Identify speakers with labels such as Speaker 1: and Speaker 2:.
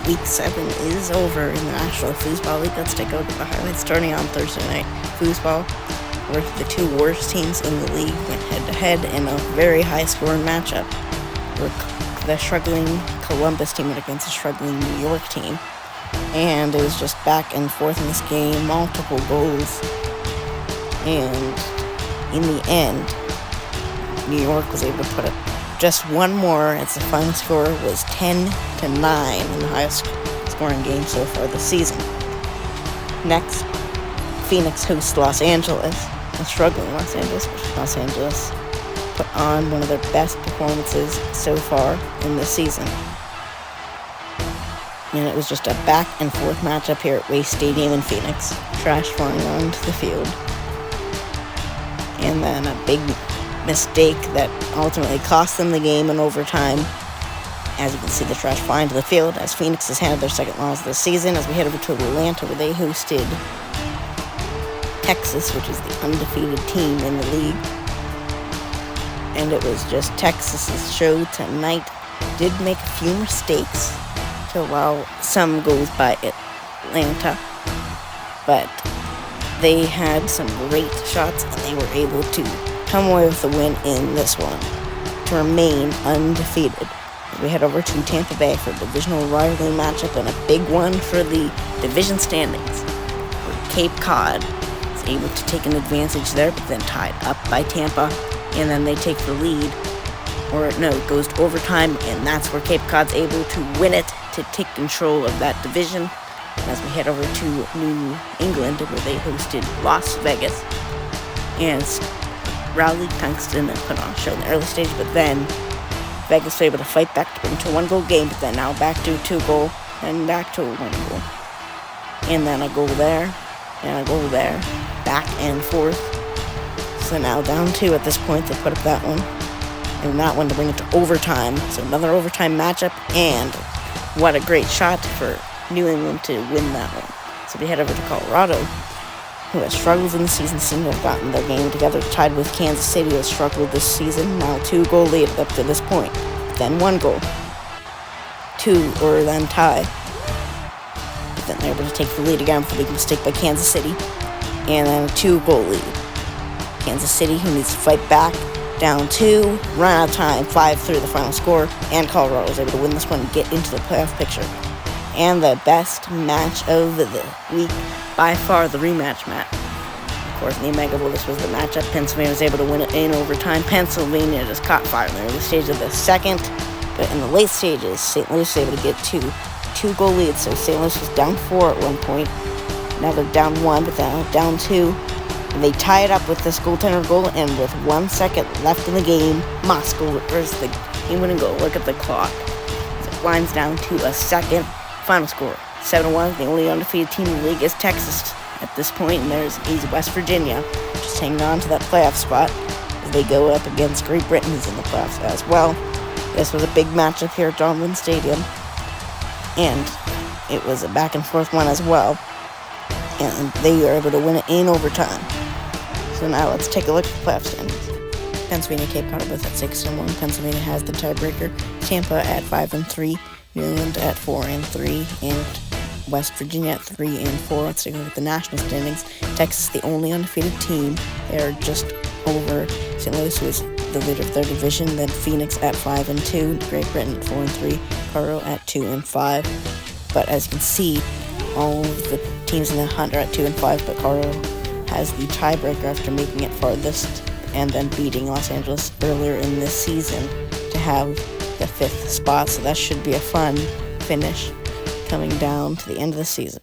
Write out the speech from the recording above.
Speaker 1: Week 7 is over in the National Foosball League. Let's take a look at the highlights starting on Thursday night. Foosball, where the two worst teams in the league went head-to-head in a very high-scoring matchup. The struggling Columbus team went against a struggling New York team. And it was just back and forth in this game, multiple goals. And in the end, New York was able to put up just one more, as the final score was 10-9 in the highest scoring game so far this season. Next, Phoenix hosts Los Angeles, a struggling Los Angeles, which Los Angeles put on one of their best performances so far in this season. And it was just a back and forth matchup here at Waste Stadium in Phoenix. Trash flying onto the field. And then a big mistake that ultimately cost them the game in overtime. As you can see, the trash flying to the field as Phoenix has handed their second loss this season. As we head over to Atlanta, where they hosted Texas, which is the undefeated team in the league. And it was just Texas's show tonight. Did make a few mistakes to allow some goals by Atlanta, but they had some great shots and they were able to come away with the win in this one to remain undefeated. As we head over to Tampa Bay for a divisional rivalry matchup and a big one for the division standings, where Cape Cod is able to take an advantage there, but then tied up by Tampa, and then they take the lead. It goes to overtime, and that's where Cape Cod's able to win it to take control of that division. As we head over to New England, where they hosted Las Vegas, and rallied Tungsten and put on a show in the early stage, but then Vegas was able to fight back to bring to a one-goal game, but then now back to a two-goal, and back to a one-goal. And then a goal there, and a goal there, back and forth. So now down 2 at this point, they put up that one, and that one to bring it to overtime. So another overtime matchup, and what a great shot for New England to win that one. So we head over to Colorado, who has struggled in the season, seem to have gotten their game together, tied with Kansas City, who has struggled this season. Now 2-goal lead up to this point, then 1 goal, then tie. But then they're able to take the lead again for a big mistake by Kansas City, and then a 2-goal lead. Kansas City, who needs to fight back, down 2, run out of time, 5-3 the final score, and Colorado was able to win this one and get into the playoff picture. And the best match of the week, by far the rematch match. Of course, in the Mega Bowl, this was the matchup. Pennsylvania was able to win it in overtime. Pennsylvania just caught fire in the early stage of the second, but in the late stages, St. Louis was able to get 2-goal lead. So St. Louis was down 4 at one point. Now they're down 1, but now down 2. And they tie it up with this goaltender goal, and with 1 second left in the game, Moss scores the game-winning goal. Look at the clock. It winds down to a second. Final score, 7-1. The only undefeated team in the league is Texas at this point, and there's West Virginia just hanging on to that playoff spot as they go up against Great Britain, who's in the playoffs as well. This was a big matchup here at Donaldson Stadium, and it was a back-and-forth one as well, and they were able to win it in overtime. So now let's take a look at the playoff standings. Pennsylvania, Cape Cod are both at 6-1. Pennsylvania has the tiebreaker. Tampa at 5-3. New England at 4-3, and West Virginia at 3-4. Let's take a look at the national standings. Texas, the only undefeated team. They are just over St. Louis, who is the leader of their division. Then Phoenix at 5-2, Great Britain at 4-3, Colorado at 2-5. But as you can see, all of the teams in the hunt are at 2-5, but Colorado has the tiebreaker after making it farthest and then beating Los Angeles earlier in this season to have the 5th spot, so that should be a fun finish coming down to the end of the season.